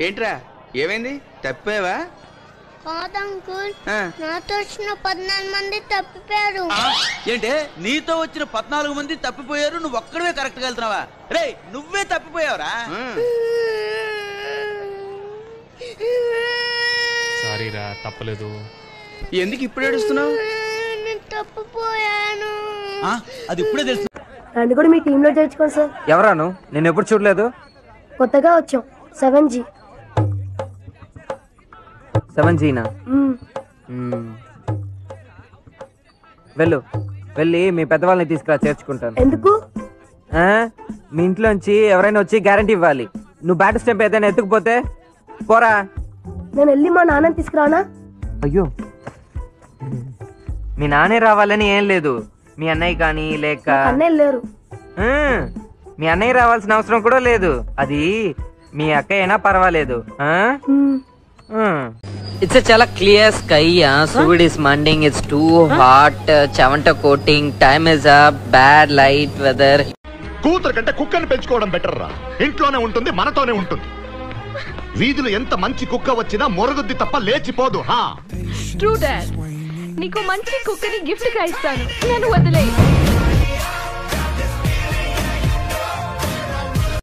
ఏంట్రా ఏమైంది? తప్పావా? కాదంకుల్, నాతో వచ్చిన 14 మంది తప్పిపోయారు. ఏంటే నీతో వచ్చిన 14 మంది తప్పిపోయారు, నువ్వు ఒక్కడవే కరెక్ట్ గా వెళ్తున్నావా? రే నువ్వే తప్పిపోయావురా. సారీరా, తప్పలేదు. ఎందుకు ఇప్పుడు ఏడుస్తున్నావు? తప్పిపోయాను. అది ఇప్పుడే తెలుసు. నన్ను కూడా మీ టీంలో చేర్చుకోండి సార్. ఎవరాను? నేను ఎప్పుడు చూడలేదు. కొత్తగా వచ్చాం. 7G. 7Gనా? వెళ్ళి మీ పెద్దవాళ్ళని తీసుకురా, చేర్చుకుంటాను. ఎందుకు? మీ ఇంట్లోంచి ఎవరైనా వచ్చి గ్యారంటీ ఇవ్వాలి. నువ్వు బ్యాట్ స్టెంప్ ఏదైనా ఎత్తుకుపోతే పోరా. నేను వెళ్ళి మా నాన్నని తీసుకురానా? అయ్యో, మీ నాన్నే రావాలని ఏం లేదు. మీ అన్నయ్య కానీ లేక అన్నయ్య లేరు. మీ అన్నయ్య రావాల్సిన అవసరం కూడా లేదు. అది మీ అక్క అయినా పర్వాలేదు. It's a chala clear sky. Sud is mending. It's too hot. Chavanta coating. Time is up. Bad light weather. కూతురు కంటే కుక్కని పెంచుకోవడం బెటర్ రా. ఇంట్లోనే ఉంటుంది, మనతోనే ఉంటుంది. వీధిలో ఎంత మంచి కుక్క వచ్చినా మొరగొద్ది తప్ప లేచిపోదు. ట్రూ డాడ్, నీకు మంచి కుక్కని గిఫ్ట్ గా ఇస్తాను, నన్ను వదిలేయ్.